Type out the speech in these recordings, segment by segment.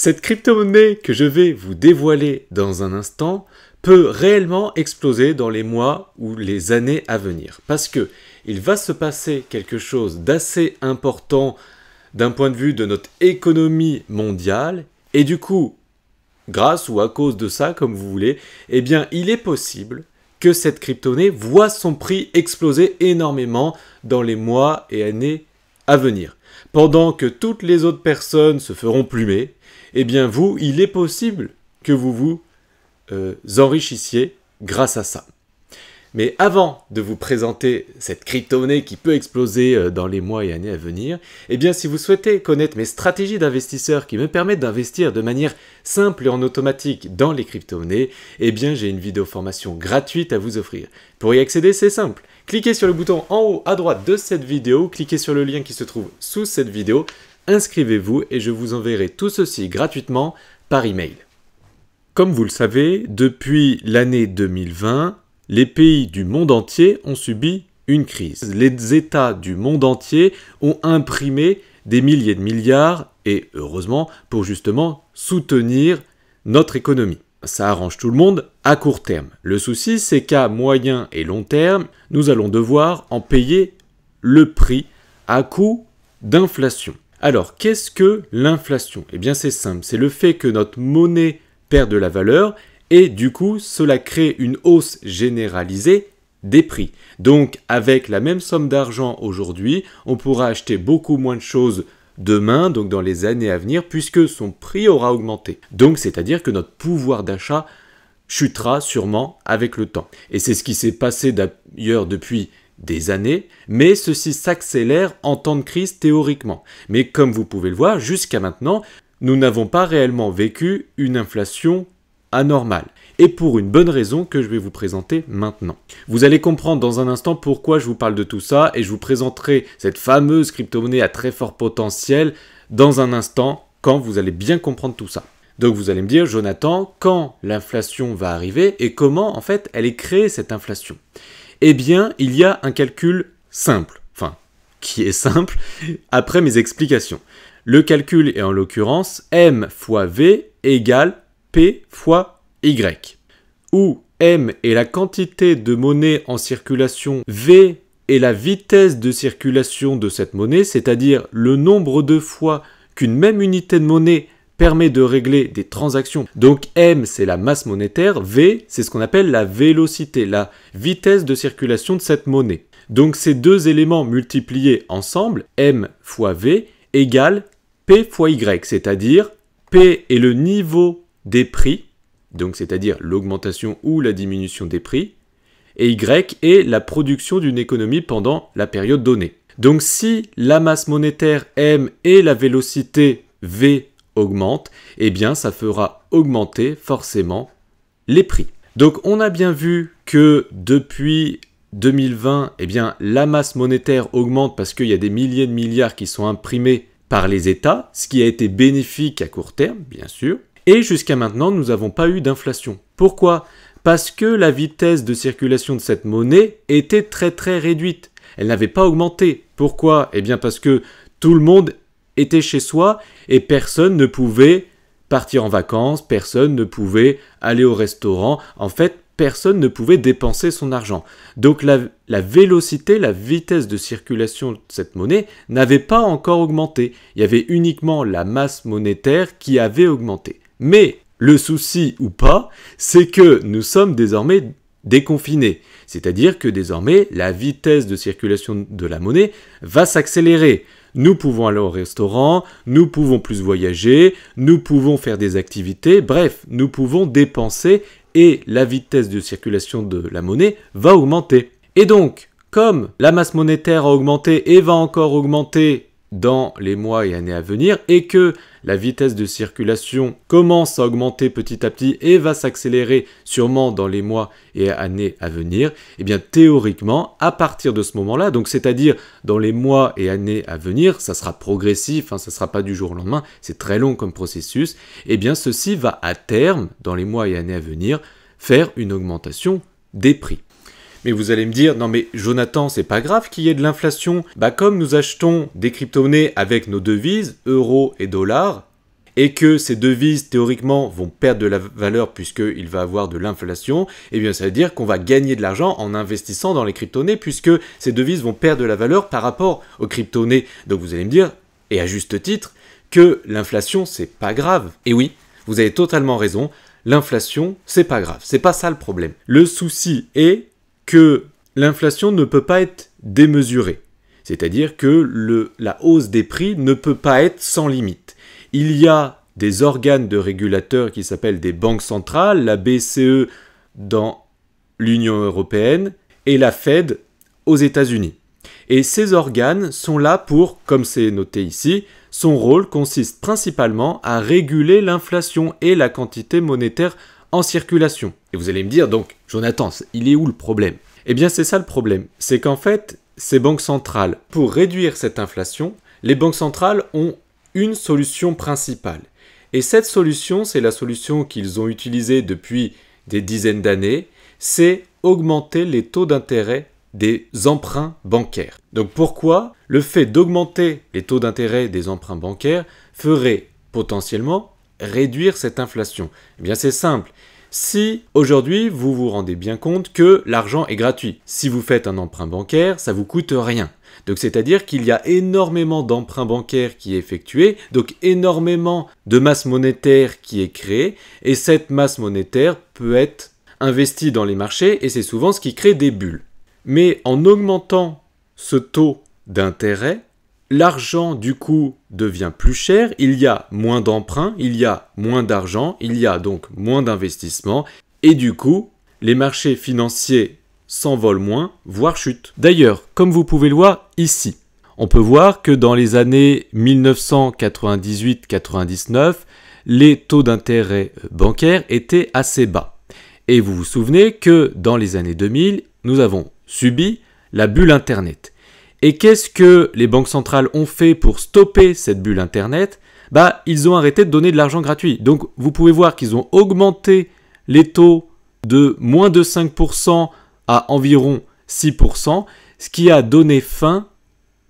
Cette crypto-monnaie que je vais vous dévoiler dans un instant peut réellement exploser dans les mois ou les années à venir. Parce que il va se passer quelque chose d'assez important d'un point de vue de notre économie mondiale. Et du coup, grâce ou à cause de ça, comme vous voulez, eh bien, il est possible que cette crypto-monnaie voit son prix exploser énormément dans les mois et années à venir. Pendant que toutes les autres personnes se feront plumer, eh bien vous, il est possible que vous vous enrichissiez grâce à ça. Mais avant de vous présenter cette crypto-monnaie qui peut exploser dans les mois et années à venir, eh bien si vous souhaitez connaître mes stratégies d'investisseurs qui me permettent d'investir de manière simple et en automatique dans les crypto-monnaies, eh bien j'ai une vidéo formation gratuite à vous offrir. Pour y accéder, c'est simple. Cliquez sur le bouton en haut à droite de cette vidéo, cliquez sur le lien qui se trouve sous cette vidéo, inscrivez-vous et je vous enverrai tout ceci gratuitement par email. Comme vous le savez, depuis l'année 2020, les pays du monde entier ont subi une crise. Les États du monde entier ont imprimé des milliers de milliards, et heureusement, pour justement soutenir notre économie. Ça arrange tout le monde à court terme. Le souci, c'est qu'à moyen et long terme, nous allons devoir en payer le prix à coup d'inflation. Alors, qu'est-ce que l'inflation? Eh bien, c'est simple, c'est le fait que notre monnaie perd de la valeur, et du coup, cela crée une hausse généralisée des prix. Donc, avec la même somme d'argent aujourd'hui, on pourra acheter beaucoup moins de choses demain, donc dans les années à venir, puisque son prix aura augmenté. Donc, c'est-à-dire que notre pouvoir d'achat chutera sûrement avec le temps. Et c'est ce qui s'est passé d'ailleurs depuis des années, mais ceci s'accélère en temps de crise théoriquement. Mais comme vous pouvez le voir, jusqu'à maintenant, nous n'avons pas réellement vécu une inflation anormale. Et pour une bonne raison que je vais vous présenter maintenant. Vous allez comprendre dans un instant pourquoi je vous parle de tout ça et je vous présenterai cette fameuse crypto-monnaie à très fort potentiel dans un instant quand vous allez bien comprendre tout ça. Donc vous allez me dire, Jonathan, quand l'inflation va arriver et comment en fait elle est créée cette inflation? Eh bien, il y a un calcul simple, enfin, qui est simple, après mes explications. Le calcul est en l'occurrence M fois V égale P fois Y, où M est la quantité de monnaie en circulation, V est la vitesse de circulation de cette monnaie, c'est-à-dire le nombre de fois qu'une même unité de monnaie permet de régler des transactions. Donc M, c'est la masse monétaire, V, c'est ce qu'on appelle la vélocité, la vitesse de circulation de cette monnaie. Donc ces deux éléments multipliés ensemble, M fois V, égale P fois Y, c'est-à-dire P est le niveau des prix, donc c'est-à-dire l'augmentation ou la diminution des prix, et Y est la production d'une économie pendant la période donnée. Donc si la masse monétaire M et la vélocité V augmentent, eh bien ça fera augmenter forcément les prix. Donc on a bien vu que depuis 2020, eh bien la masse monétaire augmente parce qu'il y a des milliers de milliards qui sont imprimés par les États, ce qui a été bénéfique à court terme, bien sûr. Et jusqu'à maintenant, nous n'avons pas eu d'inflation. Pourquoi? Parce que la vitesse de circulation de cette monnaie était très très réduite. Elle n'avait pas augmenté. Pourquoi? Eh bien parce que tout le monde était chez soi et personne ne pouvait partir en vacances, personne ne pouvait aller au restaurant. En fait, personne ne pouvait dépenser son argent. Donc la vélocité, la vitesse de circulation de cette monnaie n'avait pas encore augmenté. Il y avait uniquement la masse monétaire qui avait augmenté. Mais le souci ou pas, c'est que nous sommes désormais déconfinés. C'est-à-dire que désormais, la vitesse de circulation de la monnaie va s'accélérer. Nous pouvons aller au restaurant, nous pouvons plus voyager, nous pouvons faire des activités, bref, nous pouvons dépenser et la vitesse de circulation de la monnaie va augmenter. Et donc, comme la masse monétaire a augmenté et va encore augmenter dans les mois et années à venir, et que la vitesse de circulation commence à augmenter petit à petit et va s'accélérer sûrement dans les mois et années à venir, eh bien théoriquement, à partir de ce moment-là, donc c'est-à-dire dans les mois et années à venir, ça sera progressif, ça ne sera pas du jour au lendemain, c'est très long comme processus, eh bien ceci va à terme, dans les mois et années à venir, faire une augmentation des prix. Mais vous allez me dire, non mais Jonathan, c'est pas grave qu'il y ait de l'inflation. Bah comme nous achetons des crypto-monnaies avec nos devises, euros et dollars, et que ces devises théoriquement vont perdre de la valeur puisqu'il va avoir de l'inflation, eh bien ça veut dire qu'on va gagner de l'argent en investissant dans les crypto-monnaies puisque ces devises vont perdre de la valeur par rapport aux crypto-monnaies. Donc vous allez me dire, et à juste titre, que l'inflation c'est pas grave. Et oui, vous avez totalement raison, l'inflation c'est pas grave, c'est pas ça le problème. Le souci est que l'inflation ne peut pas être démesurée. C'est-à-dire que la hausse des prix ne peut pas être sans limite. Il y a des organes de régulateurs qui s'appellent des banques centrales, la BCE dans l'Union européenne et la Fed aux États-Unis. Et ces organes sont là pour, comme c'est noté ici, son rôle consiste principalement à réguler l'inflation et la quantité monétaire en circulation. Et vous allez me dire donc, Jonathan, il est où le problème ? Eh bien c'est ça le problème, c'est qu'en fait, ces banques centrales, pour réduire cette inflation, les banques centrales ont une solution principale. Et cette solution, c'est la solution qu'ils ont utilisée depuis des dizaines d'années, c'est augmenter les taux d'intérêt des emprunts bancaires. Donc pourquoi le fait d'augmenter les taux d'intérêt des emprunts bancaires ferait potentiellement réduire cette inflation ? Eh bien c'est simple. Si aujourd'hui vous vous rendez bien compte que l'argent est gratuit, si vous faites un emprunt bancaire, ça vous coûte rien. Donc c'est-à-dire qu'il y a énormément d'emprunts bancaires qui est effectué, donc énormément de masse monétaire qui est créée, et cette masse monétaire peut être investie dans les marchés, et c'est souvent ce qui crée des bulles. Mais en augmentant ce taux d'intérêt, l'argent du coup devient plus cher, il y a moins d'emprunts, il y a moins d'argent, il y a donc moins d'investissement, et du coup, les marchés financiers s'envolent moins, voire chutent. D'ailleurs, comme vous pouvez le voir ici, on peut voir que dans les années 1998-99, les taux d'intérêt bancaires étaient assez bas. Et vous vous souvenez que dans les années 2000, nous avons subi la bulle Internet. Et qu'est-ce que les banques centrales ont fait pour stopper cette bulle Internet ? Ils ont arrêté de donner de l'argent gratuit. Donc, vous pouvez voir qu'ils ont augmenté les taux de moins de 5% à environ 6%, ce qui a donné fin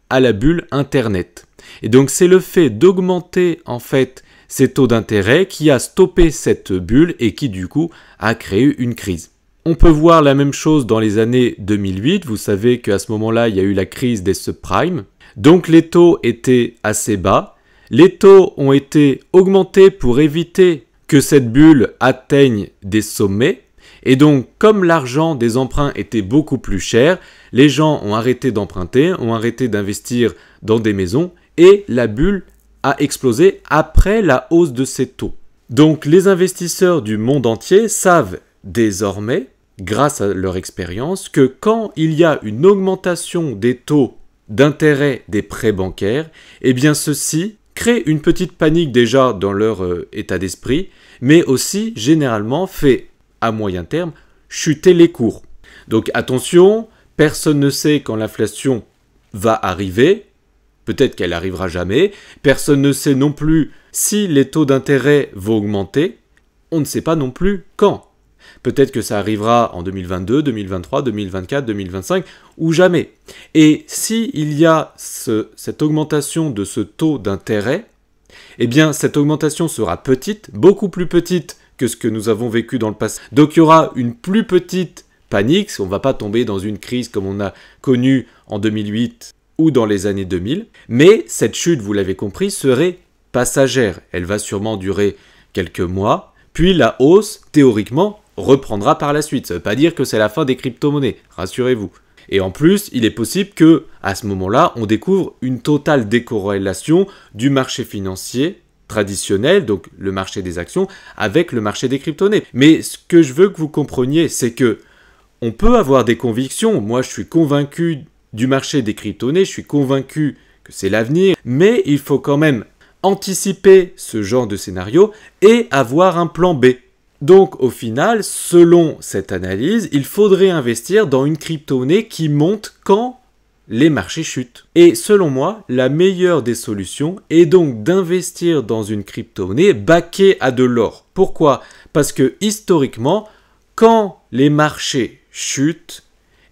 à la bulle Internet. Et donc, c'est le fait d'augmenter, en fait, ces taux d'intérêt qui a stoppé cette bulle et qui, du coup, a créé une crise. On peut voir la même chose dans les années 2008. Vous savez qu'à ce moment-là, il y a eu la crise des subprimes. Donc les taux étaient assez bas. Les taux ont été augmentés pour éviter que cette bulle atteigne des sommets. Et donc, comme l'argent des emprunts était beaucoup plus cher, les gens ont arrêté d'emprunter, ont arrêté d'investir dans des maisons et la bulle a explosé après la hausse de ces taux. Donc les investisseurs du monde entier savent désormais, grâce à leur expérience, que quand il y a une augmentation des taux d'intérêt des prêts bancaires, eh bien ceci crée une petite panique déjà dans leur état d'esprit, mais aussi généralement fait à moyen terme chuter les cours. Donc attention, personne ne sait quand l'inflation va arriver, peut-être qu'elle arrivera jamais, personne ne sait non plus si les taux d'intérêt vont augmenter, on ne sait pas non plus quand. Peut-être que ça arrivera en 2022, 2023, 2024, 2025 ou jamais. Et s'il y a cette augmentation de ce taux d'intérêt, eh bien cette augmentation sera petite, beaucoup plus petite que ce que nous avons vécu dans le passé. Donc il y aura une plus petite panique, on ne va pas tomber dans une crise comme on a connu en 2008 ou dans les années 2000, mais cette chute, vous l'avez compris, serait passagère. Elle va sûrement durer quelques mois, puis la hausse, théoriquement, reprendra par la suite. Ça ne veut pas dire que c'est la fin des crypto-monnaies, rassurez-vous. Et en plus, il est possible que, à ce moment-là, on découvre une totale décorrélation du marché financier traditionnel, donc le marché des actions, avec le marché des crypto-monnaies. Mais ce que je veux que vous compreniez, c'est que on peut avoir des convictions. Moi, je suis convaincu du marché des crypto-monnaies, je suis convaincu que c'est l'avenir, mais il faut quand même anticiper ce genre de scénario et avoir un plan B. Donc au final, selon cette analyse, il faudrait investir dans une crypto-monnaie qui monte quand les marchés chutent. Et selon moi, la meilleure des solutions est donc d'investir dans une crypto-monnaie backée à de l'or. Pourquoi ? Parce que historiquement, quand les marchés chutent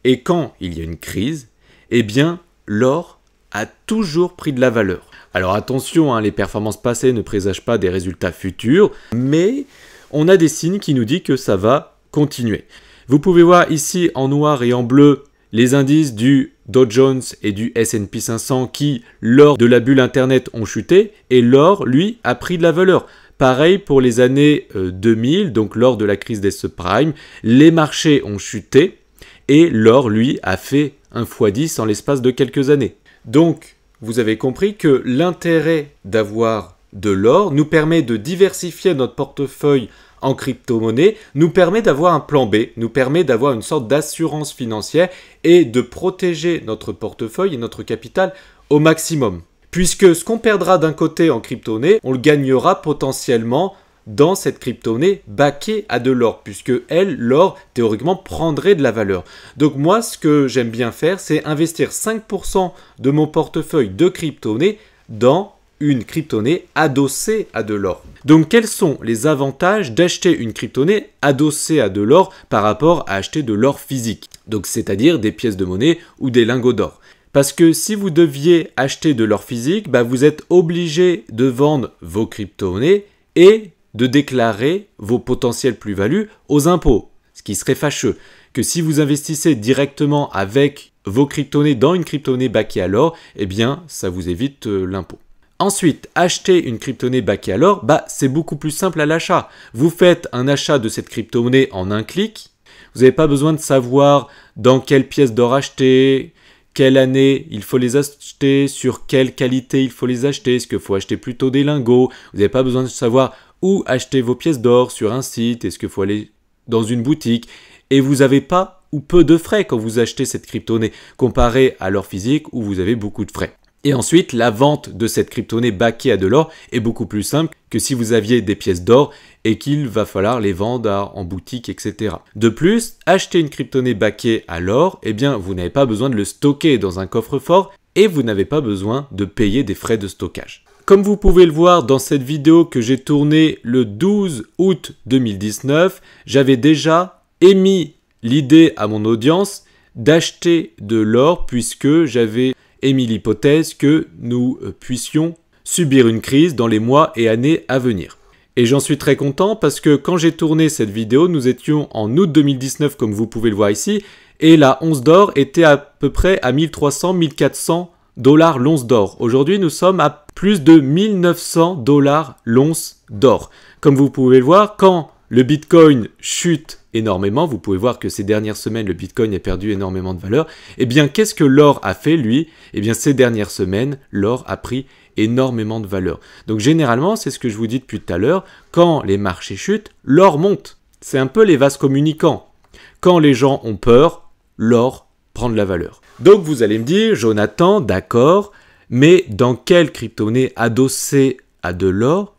et quand il y a une crise, eh bien l'or a toujours pris de la valeur. Alors attention, hein, les performances passées ne présagent pas des résultats futurs, mais on a des signes qui nous disent que ça va continuer. Vous pouvez voir ici en noir et en bleu les indices du Dow Jones et du S&P 500 qui, lors de la bulle Internet, ont chuté et l'or, lui, a pris de la valeur. Pareil pour les années 2000, donc lors de la crise des subprimes, les marchés ont chuté et l'or, lui, a fait un x10 en l'espace de quelques années. Donc, vous avez compris que l'intérêt d'avoir de l'or nous permet de diversifier notre portefeuille en crypto-monnaie, nous permet d'avoir un plan B, nous permet d'avoir une sorte d'assurance financière et de protéger notre portefeuille et notre capital au maximum. Puisque ce qu'on perdra d'un côté en crypto-monnaie, on le gagnera potentiellement dans cette crypto-monnaie backée à de l'or, puisque elle, l'or, théoriquement, prendrait de la valeur. Donc moi, ce que j'aime bien faire, c'est investir 5% de mon portefeuille de crypto-monnaie dans une crypto-monnaie adossée à de l'or. Donc quels sont les avantages d'acheter une crypto-monnaie adossée à de l'or par rapport à acheter de l'or physique? Donc c'est-à-dire des pièces de monnaie ou des lingots d'or. Parce que si vous deviez acheter de l'or physique, vous êtes obligé de vendre vos crypto-monnaies et de déclarer vos potentielles plus-values aux impôts, ce qui serait fâcheux. Que si vous investissez directement avec vos crypto-monnaies dans une crypto-monnaie backée à l'or, eh bien, ça vous évite l'impôt. Ensuite, acheter une crypto-monnaie backée à l'or, c'est beaucoup plus simple à l'achat. Vous faites un achat de cette crypto-monnaie en un clic. Vous n'avez pas besoin de savoir dans quelle pièce d'or acheter, quelle année il faut les acheter, sur quelle qualité il faut les acheter, est-ce qu'il faut acheter plutôt des lingots. Vous n'avez pas besoin de savoir où acheter vos pièces d'or sur un site, est-ce qu'il faut aller dans une boutique. Et vous n'avez pas ou peu de frais quand vous achetez cette crypto-monnaie, comparé à l'or physique où vous avez beaucoup de frais. Et ensuite, la vente de cette crypto-monnaie backée à de l'or est beaucoup plus simple que si vous aviez des pièces d'or et qu'il va falloir les vendre en boutique, etc. De plus, acheter une crypto-monnaie backée à l'or, eh bien, vous n'avez pas besoin de le stocker dans un coffre-fort et vous n'avez pas besoin de payer des frais de stockage. Comme vous pouvez le voir dans cette vidéo que j'ai tournée le 12 août 2019, j'avais déjà émis l'idée à mon audience d'acheter de l'or puisque j'avais émis l'hypothèse que nous puissions subir une crise dans les mois et années à venir. Et j'en suis très content parce que quand j'ai tourné cette vidéo, nous étions en août 2019 comme vous pouvez le voir ici, et la once d'or était à peu près à 1300-1400 $ l'once d'or. Aujourd'hui, nous sommes à plus de 1900 $ l'once d'or. Comme vous pouvez le voir, quand le Bitcoin chute énormément, vous pouvez voir que ces dernières semaines, le Bitcoin a perdu énormément de valeur. Eh bien, qu'est-ce que l'or a fait, lui? Eh bien, ces dernières semaines, l'or a pris énormément de valeur. Donc, généralement, c'est ce que je vous dis depuis tout à l'heure, quand les marchés chutent, l'or monte. C'est un peu les vases communicants. Quand les gens ont peur, l'or prend de la valeur. Donc, vous allez me dire, Jonathan, d'accord, mais dans quelle crypto-monnaie adossée à de l'or,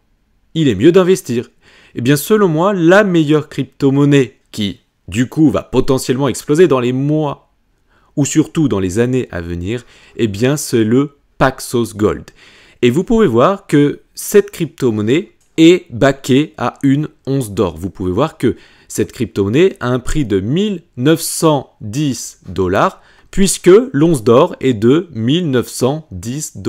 il est mieux d'investir? Eh bien, selon moi, la meilleure crypto-monnaie qui, du coup, va potentiellement exploser dans les mois ou surtout dans les années à venir, eh bien, c'est le Paxos Gold. Et vous pouvez voir que cette crypto-monnaie est backée à une once d'or. Vous pouvez voir que cette crypto-monnaie a un prix de 1910 $, puisque l'once d'or est de 1910 $.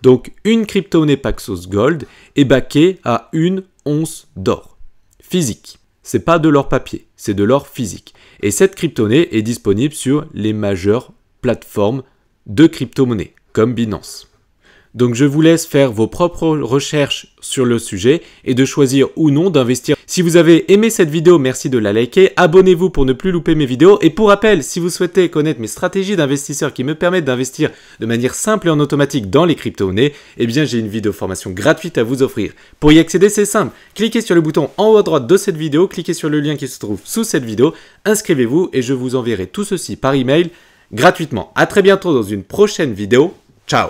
Donc, une crypto-monnaie Paxos Gold est backée à une once d'or physique. C'est pas de l'or papier, c'est de l'or physique. Et cette crypto-monnaie est disponible sur les majeures plateformes de crypto-monnaie, comme Binance. Donc je vous laisse faire vos propres recherches sur le sujet et de choisir ou non d'investir. Si vous avez aimé cette vidéo, merci de la liker. Abonnez-vous pour ne plus louper mes vidéos. Et pour rappel, si vous souhaitez connaître mes stratégies d'investisseurs qui me permettent d'investir de manière simple et en automatique dans les crypto-monnaies, eh bien j'ai une vidéo formation gratuite à vous offrir. Pour y accéder, c'est simple. Cliquez sur le bouton en haut à droite de cette vidéo, cliquez sur le lien qui se trouve sous cette vidéo, inscrivez-vous et je vous enverrai tout ceci par email gratuitement. À très bientôt dans une prochaine vidéo. Ciao!